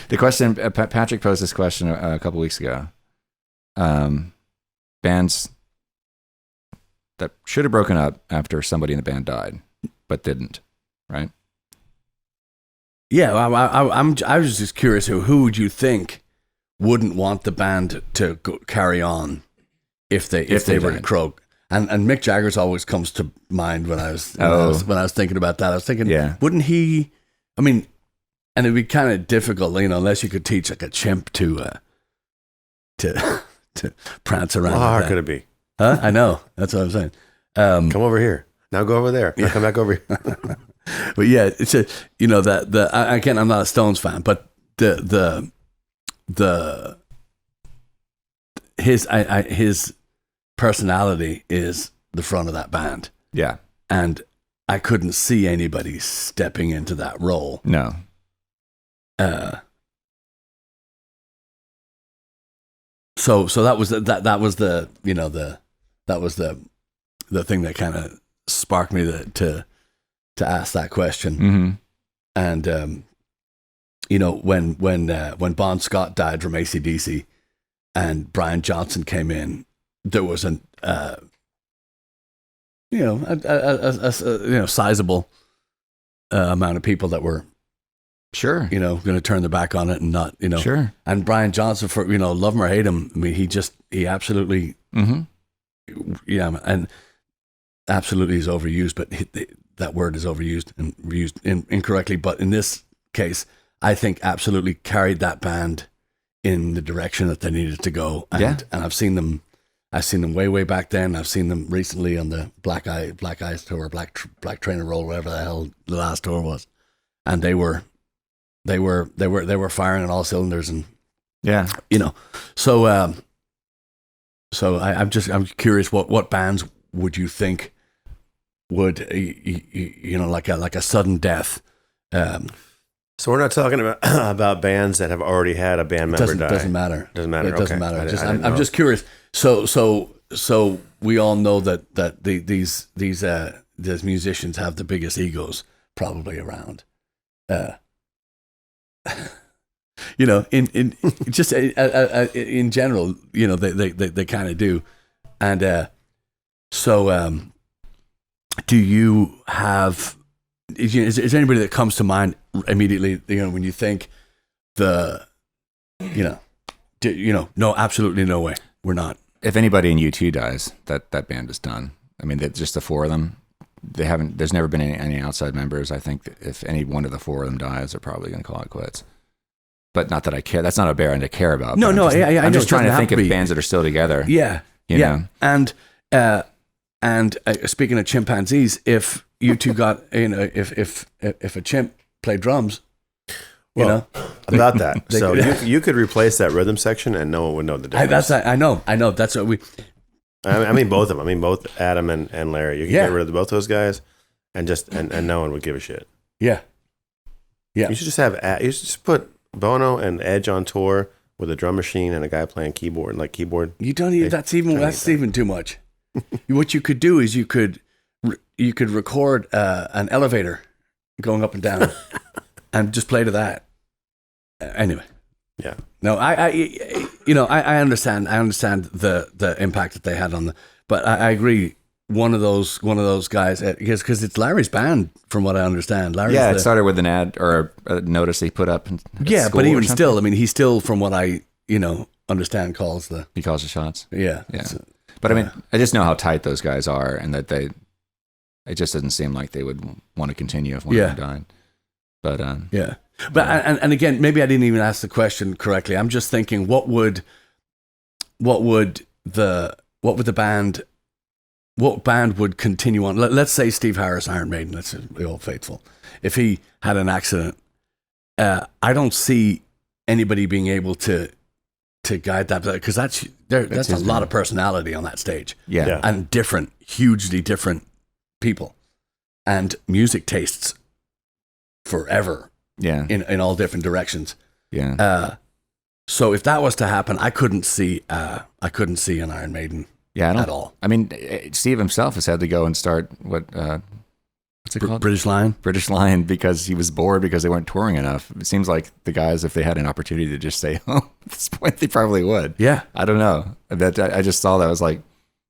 The question, Patrick posed this question a couple weeks ago. Bands that should have broken up after somebody in the band died, but didn't, right? Yeah, I was just curious, who would you think wouldn't want the band to carry on if they were to croak? And Mick Jagger's always comes to mind when I was thinking about that. I was thinking, wouldn't he? I mean, and it'd be kind of difficult, unless you could teach like a chimp to prance around. How hard could it be? Huh? I know. That's what I'm saying. Come over here. Now go over there. Now come back over here. But yeah, it's again, I'm not a Stones fan, but his personality is the front of that band. Yeah. And I couldn't see anybody stepping into that role. No. So that was the thing that kind of sparked me to ask that question. Mm-hmm. And when Bon Scott died from AC/DC and Brian Johnson came in, there was a sizable amount of people that were sure, going to turn their back on it and not, sure. And Brian Johnson, for love him or hate him, I mean, he absolutely, mm-hmm. And absolutely is overused, but that word is overused and used incorrectly. But in this case, I think absolutely carried that band in the direction that they needed to go. And I've seen them way back then. I've seen them recently on the Black Ice tour, Black Trainer Roll, whatever the hell the last tour was, and they were firing on all cylinders, and So I'm curious, what bands would you think would like a sudden death? So we're not talking about bands that have already had a band member die. Doesn't matter. Doesn't matter. It doesn't matter. I'm just curious. So we all know that these musicians have the biggest egos probably around. In just in general, they kind of do. And so do you have? Is there anybody that comes to mind immediately? When you think no, absolutely no way. We're not. If anybody in U2 dies, that band is done. I mean, just the four of them. There's never been any outside members. I think that if any one of the four of them dies, they're probably going to call it quits. But not that I care. That's not a band I care about. No, I'm just trying to think of bands that are still together. Yeah, you know? And speaking of chimpanzees, if you two got, if a chimp played drums, about that. So you could replace that rhythm section and no one would know the difference. I know. That's what we. I mean both of them. I mean both Adam and Larry. You can get rid of both those guys, and no one would give a shit. Yeah. You should just put Bono and Edge on tour with a drum machine and a guy playing keyboard. You don't even. That's even too much. What you could do is you could record an elevator going up and down, and just play to that. Anyway. Yeah. No, I understand. I understand the impact that they had on but I agree. One of those guys, because it's Larry's band, from what I understand. It started with an ad or a notice he put up. But even still, I mean, he still, from what I understand, he calls the shots. Yeah. But I mean, I just know how tight those guys are, and that it just doesn't seem like they would want to continue if one of them died. But But and again, maybe I didn't even ask the question correctly. I'm just thinking, what band would continue on? Let's say Steve Harris, Iron Maiden. Let's be all faithful. If he had an accident, I don't see anybody being able to guide that, because that's a lot of personality on that stage. Yeah. And hugely different people, and music tastes forever. Yeah. In all different directions. Yeah. So if that was to happen, I couldn't see an Iron Maiden. Yeah, at all. I mean, Steve himself has had to go and start what's it called? British Lion. British Lion, because he was bored because they weren't touring enough. It seems like the guys, if they had an opportunity to just say, "Oh," at this point, they probably would. Yeah. I don't know. That I just saw that. I was like,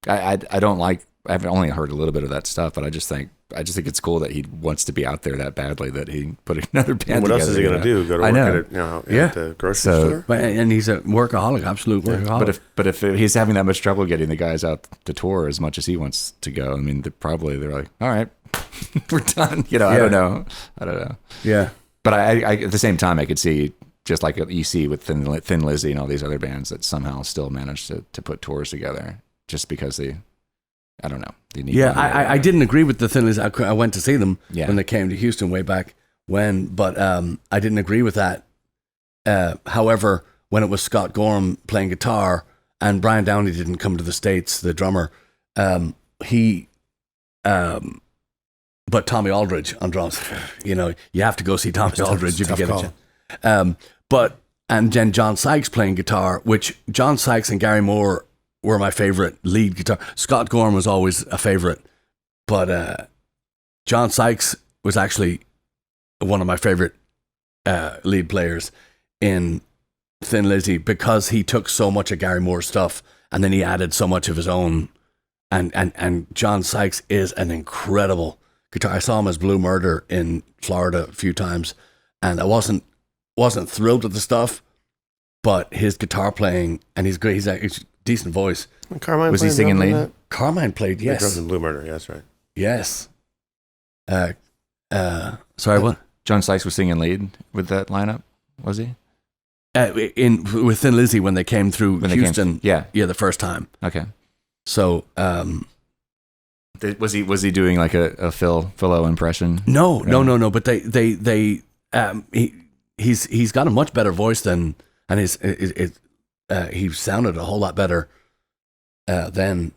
I don't like. I've only heard a little bit of that stuff, but I just think it's cool that he wants to be out there that badly that he put another band. What else is he going to do? Go to work at it, Yeah. at the grocery store? And he's a workaholic, absolute workaholic. But if he's having that much trouble getting the guys out to tour as much as he wants to go, I mean, they're like, all right, we're done. I don't know. Yeah. But I at the same time, I could see, just like you see with Thin Lizzy and all these other bands that somehow still manage to put tours together just because I don't know. They need I didn't agree with the Thin Lizzy. I went to see them when they came to Houston way back when, but I didn't agree with that. However, when it was Scott Gorham playing guitar and Brian Downey didn't come to the States, the drummer, but Tommy Aldridge on drums, you have to go see Tommy Aldridge if you get a chance. And then John Sykes playing guitar, which John Sykes and Gary Moore were my favorite lead guitar. Scott Gorham was always a favorite, but John Sykes was actually one of my favorite lead players in Thin Lizzy because he took so much of Gary Moore's stuff and then he added so much of his own. And John Sykes is an incredible guitar. I saw him as Blue Murder in Florida a few times, and I wasn't thrilled with the stuff, but his guitar playing, and he's great. He's a decent voice. Carmine was he singing lead? Carmine played, yes. Drums in Blue Murder, yeah, that's right. Yes. Sorry, what? John Sykes was singing lead with that lineup, was he? With Thin Lizzy when they came through Houston. Yeah, the first time. Okay. So, was he doing like a Philo impression? No. But he's got a much better voice than, and he sounded a whole lot better than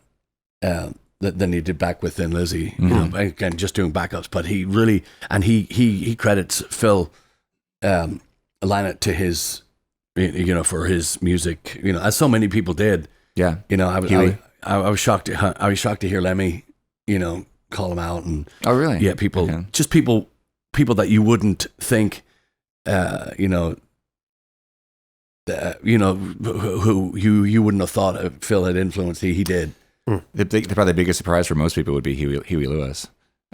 he did back with Thin Lizzy. Mm-hmm. Again, just doing backups. But he really, and he credits Phil Lynott to his, for his music. As so many people did. Yeah. I was shocked. I was shocked to hear Lemmy, call him out. And oh, really? Yeah, people that you wouldn't think, who you wouldn't have thought Phil had influenced. He did. Probably the biggest surprise for most people would be Huey Lewis.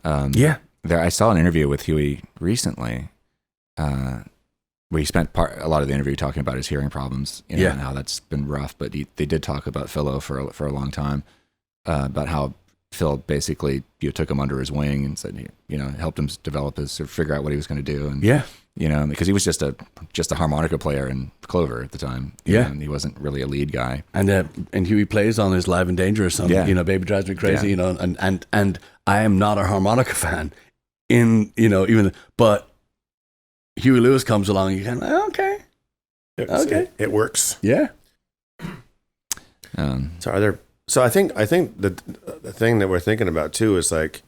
I saw an interview with Huey recently, where he spent a lot of the interview talking about his hearing problems, and how that's been rough. But they did talk about Philo for a long time, about how Phil basically took him under his wing and said, helped him develop or figure out what he was going to do, and because he was just a harmonica player in Clover at the time, and he wasn't really a lead guy. And Huey plays on his Live and Dangerous song, Baby Drives Me Crazy, and I am not a harmonica fan, but Huey Lewis comes along, and you kind of okay. It works. Yeah. So I think the thing that we're thinking about too is like,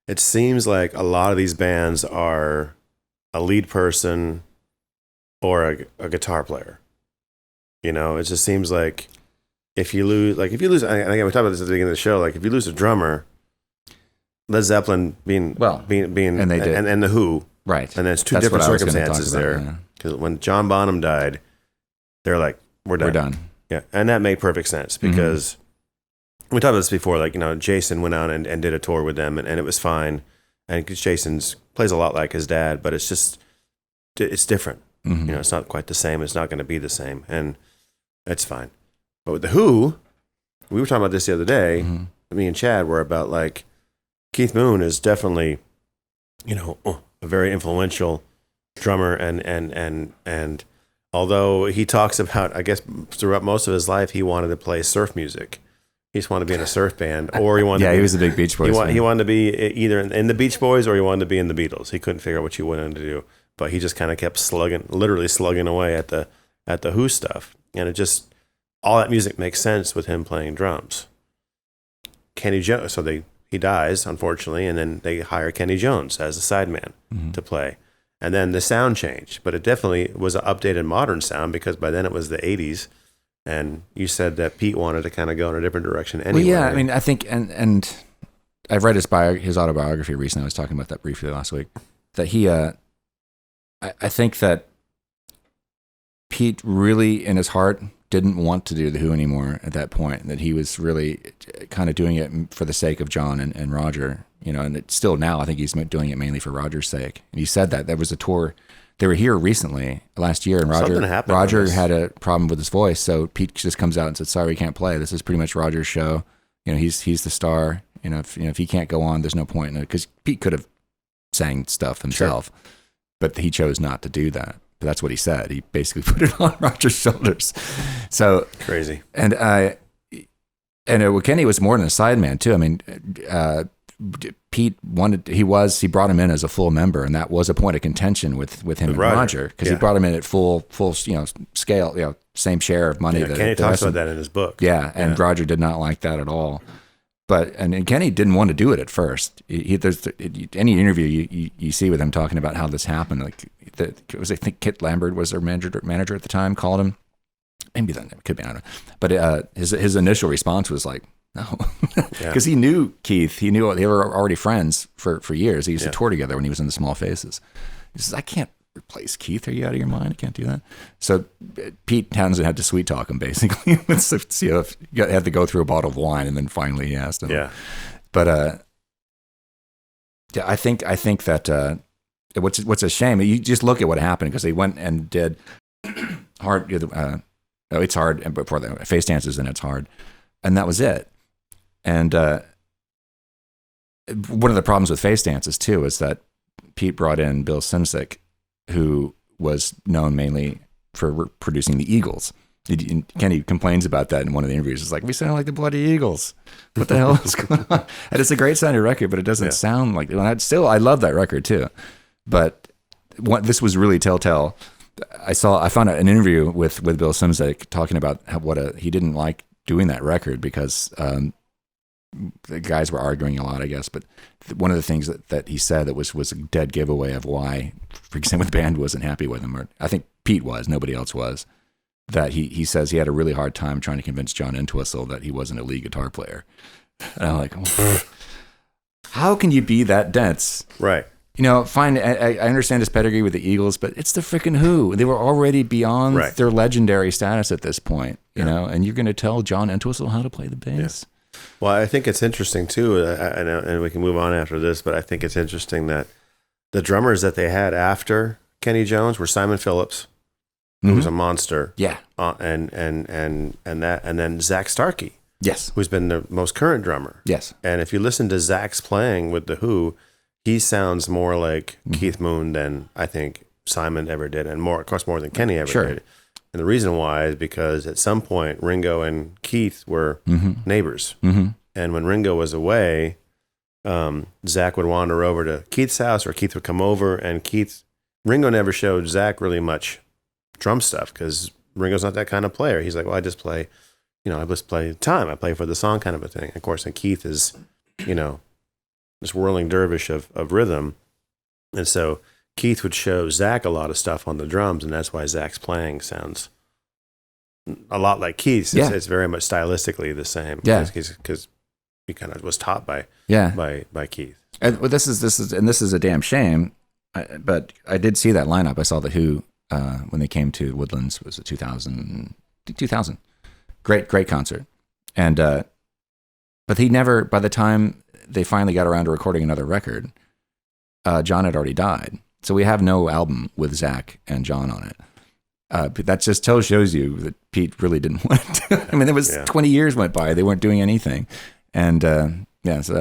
it seems like a lot of these bands are a lead person or a guitar player. It just seems like if you lose, and again, we talked about this at the beginning of the show, like if you lose a drummer, Led Zeppelin being, and they did, and the Who. Right. And then it's two different circumstances there. Because when John Bonham died, they're like, we're done. We're done. Yeah. And that made perfect sense because we talked about this before. Like, Jason went out and did a tour with them and it was fine. And because Jason's plays a lot like his dad, but it's just, it's different. Mm-hmm. It's not quite the same. It's not going to be the same. And it's fine. But with the Who, we were talking about this the other day. Mm-hmm. Me and Chad were about like, Keith Moon is definitely, a very influential drummer, and although he talks about, I guess throughout most of his life, he wanted to play surf music. He just wanted to be in a surf band, or he wanted. He was a big Beach Boys. He wanted to be either in the Beach Boys or he wanted to be in the Beatles. He couldn't figure out what he wanted to do, but he just kind of kept literally slugging away at the Who stuff, and it just all that music makes sense with him playing drums. Kenny Jones, he dies, unfortunately, and then they hire Kenny Jones as a sideman to play. And then the sound changed, but it definitely was an updated modern sound because by then it was the 80s. And you said that Pete wanted to kind of go in a different direction anyway. Well, yeah, I mean, I think, and I've read his autobiography recently. I was talking about that briefly last week. That he, I think that Pete really, in his heart, didn't want to do the Who anymore at that point. That he was really kind of doing it for the sake of John and Roger. And it's still now, I think he's doing it mainly for Roger's sake. And he said that there was a tour. They were here recently last year, and Roger had a problem with his voice, so Pete just comes out and said, "Sorry, we can't play. This is pretty much Roger's show. He's the star. If he can't go on, there's no point in it." Because Pete could have sang stuff himself, but he chose not to do that. But that's what he said. He basically put it on Roger's shoulders. So crazy. And Kenny was more than a sideman too. I mean, Pete he brought him in as a full member, and that was a point of contention with him and Roger, because he brought him in at full scale, same share of money. Kenny talks about that in his book. Yeah, and Roger did not like that at all. But and Kenny didn't want to do it at first. There's any interview you see with him talking about how this happened. I think Kit Lambert was their manager at the time, called him. Maybe that could be, I don't know. But his initial response was like, no, because he knew Keith. He knew they were already friends for years. They used to tour together when he was in the Small Faces. He says, "I can't replace Keith. Are you out of your mind? I can't do that." So Pete Townsend had to sweet talk him basically. You had to go through a bottle of wine, and then finally he asked him. Yeah. But I think that what's a shame. You just look at what happened, because they went and did hard. It's hard, and before the Face Dances, and it's hard, and that was it. And one of the problems with Face Dances too is that Pete brought in Bill Simsick, who was known mainly for producing the Eagles. Kenny complains about that in one of the interviews. It's like, we sound like the Bloody Eagles. What the hell is going on? And it's a great sounding record, but it doesn't sound like it. I love that record too. But this was really telltale. I found an interview with Bill Simsick talking about he didn't like doing that record, because the guys were arguing a lot, I guess. But one of the things that he said that was a dead giveaway of why, for example, the band wasn't happy with him, or I think Pete was, nobody else was, that he says he had a really hard time trying to convince John Entwistle that he wasn't a lead guitar player. And I'm like, how can you be that dense? Right. Fine. I understand his pedigree with the Eagles, but it's the freaking Who. They were already beyond their legendary status at this point, and you're going to tell John Entwistle how to play the bass. Yeah. Well, I think it's interesting too, and we can move on after this, but I think it's interesting that the drummers that they had after Kenny Jones were Simon Phillips, who was a monster. Yeah. And then Zach Starkey. Yes. Who's been the most current drummer. Yes. And if you listen to Zach's playing with the Who, he sounds more like Keith Moon than I think Simon ever did, and more than Kenny ever did. And the reason why is because at some point Ringo and Keith were neighbors, and when Ringo was away, Zach would wander over to Keith's house, or Keith would come over, and Ringo never showed Zach really much drum stuff, because Ringo's not that kind of player. He's like, well, I just play time. I play for the song, kind of a thing. Of course, and Keith is, this whirling dervish of rhythm. And so Keith would show Zach a lot of stuff on the drums, and that's why Zach's playing sounds a lot like Keith's. It's very much stylistically the same. Yeah. Because he kind of was taught by Keith. And this is a damn shame, but I did see that lineup. I saw the Who when they came to Woodlands. Was it 2000? Great concert. And but he never, by the time they finally got around to recording another record, John had already died. So we have no album with Zach and John on it. But that just shows you that Pete really didn't want to. I mean, there was 20 years went by. They weren't doing anything. And so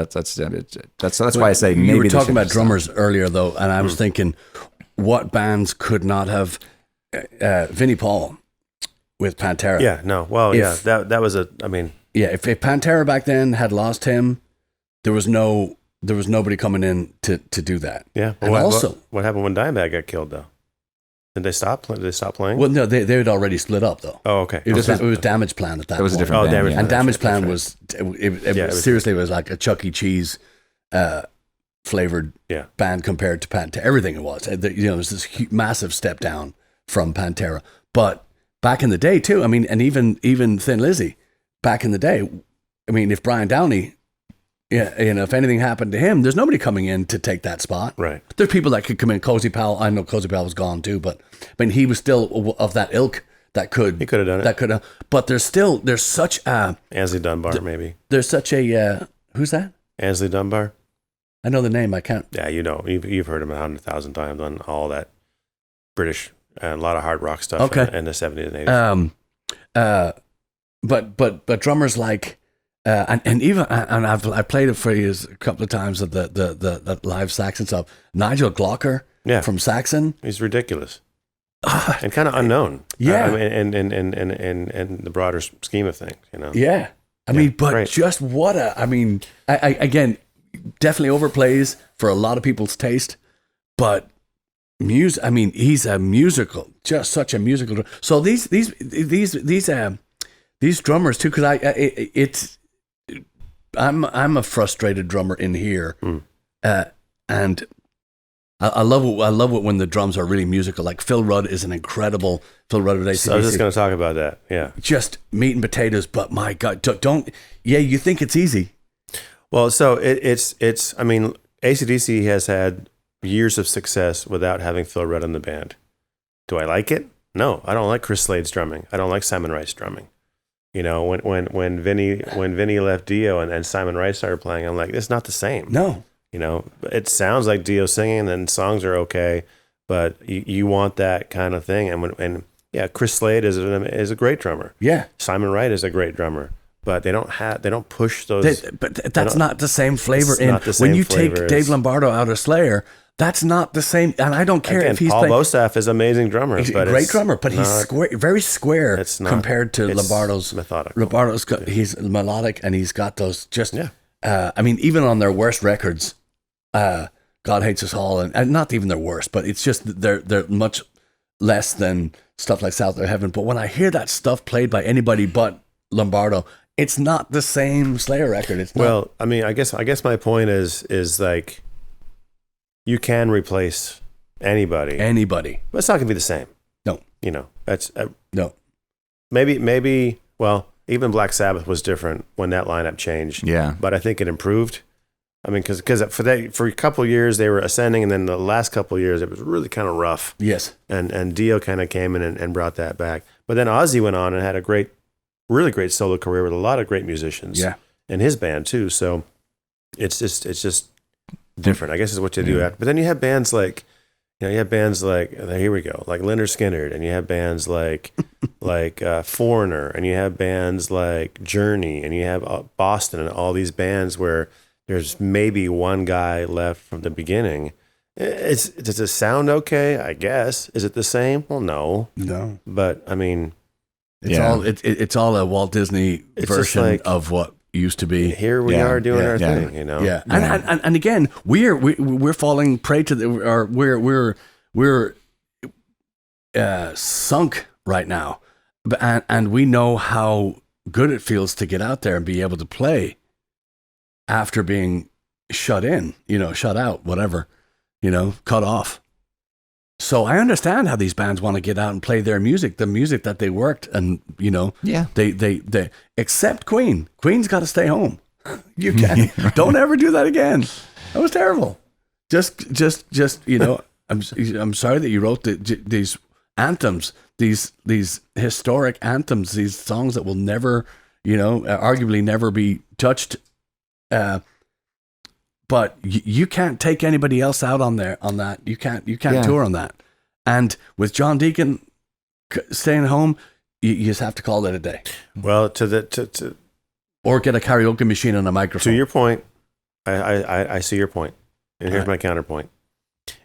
that's why I say maybe you were talking about drummers earlier, though, and I was thinking, what bands could not have Vinnie Paul with Pantera? Yeah, no. Well, that was if Pantera back then had lost him, there was nobody coming in to do that. Yeah. Well, what happened when Dimebag got killed, though? Did they stop playing? Well, no, they had already split up, though. Oh, okay. It was Damage Plan at that point. It was a different band. And Damage Plan was seriously it was like a Chuck E. Cheese flavored band compared to Pantera. Everything it was. There's this massive step down from Pantera. But back in the day, too, I mean, and even Thin Lizzy, back in the day, I mean, if Brian Downey Yeah, you know, if anything happened to him, there's nobody coming in to take that spot. Right. There's people that could come in. Cozy Powell, I know Cozy Powell was gone too, but I mean, he was still of that ilk that could. He could have done it. That could have. But there's such a. Ansley Dunbar, maybe. There's such a. Who's that? Ansley Dunbar. I know the name. I can't. Yeah, you know, you've heard him 100,000 times on all that British and a lot of hard rock stuff in the 70s and 80s. But drummers like. And even I've played it for you a couple of times at the live Saxon stuff. Nigel Glocker from Saxon. He's ridiculous and kind of unknown. Yeah, I mean, in the broader scheme of things, you know. Yeah, I mean, but great. just what a. I mean, I again definitely overplays for a lot of people's taste, but music. I mean, he's a musical, just such a musical. So these drummers too, because I'm a frustrated drummer in here, and I love it when the drums are really musical. Like Phil Rudd is an incredible Phil Rudd with ACDC. So I was just going to talk about that. Yeah, just meat and potatoes. But my God, don't. Yeah, you think it's easy? Well, so it's. I mean, AC/DC has had years of success without having Phil Rudd in the band. Do I like it? No, I don't like Chris Slade's drumming. I don't like Simon Wright's drumming. You know, when Vinny left Dio and Simon Wright started playing, I'm like, it's not the same. No. You know, it sounds like Dio singing, and songs are okay, but you want that kind of thing. And Chris Slade is a great drummer. Yeah. Simon Wright is a great drummer, but they don't push those. But that's not the same flavor. When you take Dave Lombardo out of Slayer, that's not the same. And I don't care if he's Paul Bostaph is an amazing drummer. He's a great drummer, but he's very square compared to Lombardo's. Methodical. Lombardo's he's melodic, and he's got those just. Yeah. I mean, even on their worst records, God Hates Us All, and not even their worst, but it's just they're much less than stuff like South of Heaven. But when I hear that stuff played by anybody but Lombardo, it's not the same Slayer record. It's not. Well, I mean, I guess my point is like, you can replace anybody, but it's not gonna be the same. No, you know, that's no. Maybe. Well, even Black Sabbath was different when that lineup changed. Yeah, but I think it improved. I mean, because for a couple of years they were ascending, and then the last couple of years it was really kind of rough. Yes, and Dio kind of came in and brought that back. But then Ozzy went on and had a really great solo career with a lot of great musicians. Yeah, in his band too. So it's just different, I guess, is what you do. But then you have bands like, here we go, like Lynyrd Skynyrd, and you have bands like Foreigner, and you have bands like Journey, and you have Boston, and all these bands where there's maybe one guy left from the beginning. Does it sound okay? I guess. Is it the same? Well, no. But I mean, it's all a Walt Disney version of what used to be. Here we are doing our thing, you know. Yeah, and again, we're falling prey to or we're sunk right now, and we know how good it feels to get out there and be able to play after being shut in, shut out, whatever, cut off. So I understand how these bands want to get out and play their music, the music that they worked, and they except Queen. Queen's got to stay home. You can't. Don't ever do that again. That was terrible. Just I'm sorry that you wrote these anthems, these historic anthems, these songs that will never, arguably never be touched. But you can't take anybody else out on that. You can't tour on that. And with John Deacon staying home, you just have to call that a day. Well, or get a karaoke machine and a microphone. To your point, I see your point, and here's my counterpoint: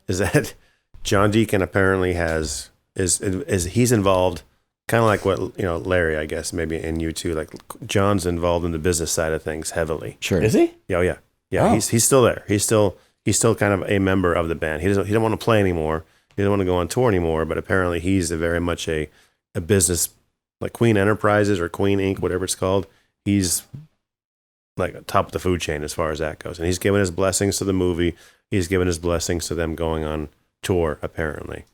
is that John Deacon apparently is he's involved, kind of like what Larry, I guess, maybe in you too. Like John's involved in the business side of things heavily. Sure, is he? Yeah. Oh. He's still there. He's still kind of a member of the band. He doesn't want to play anymore. He doesn't want to go on tour anymore. But apparently, he's very much a business, like Queen Enterprises or Queen Inc., whatever it's called. He's like top of the food chain as far as that goes. And he's given his blessings to the movie. He's given his blessings to them going on tour, apparently.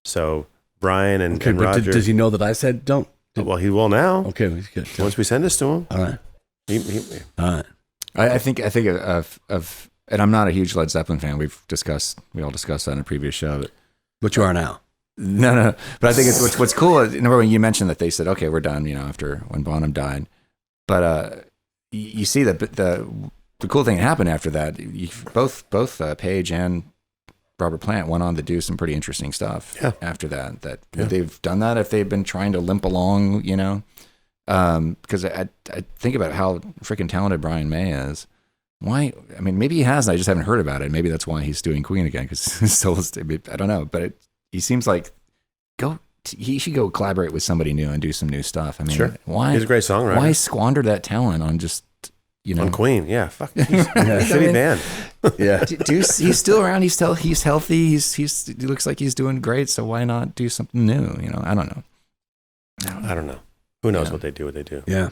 So Brian and Roger. Does he know that I said don't? Well, he will now. Okay, good. Once we send this to him. All right. All right. I think of, and I'm not a huge Led Zeppelin fan. We all discussed that in a previous show. But you are now. No. But I think it's what's cool. Remember when you mentioned that they said, okay, we're done, after when Bonham died. But you see that the cool thing that happened after that, both Page and Robert Plant went on to do some pretty interesting stuff after that. Would they've done that if they've been trying to limp along, because I think about how freaking talented Brian May is. Why? I mean, maybe he has. I just haven't heard about it. Maybe that's why he's doing Queen again, because I don't know. But he seems like he should go collaborate with somebody new and do some new stuff. I mean, sure. Why? He's a great songwriter. Why squander that talent on just on Queen? Yeah, fuck. Shitty band. Yeah. He's still around. He's healthy. He looks like he's doing great. So why not do something new? I don't know. I don't know. Who knows what they do? Yeah.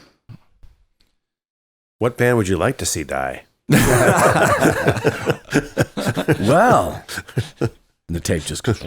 What band would you like to see die? Well, the tape just goes.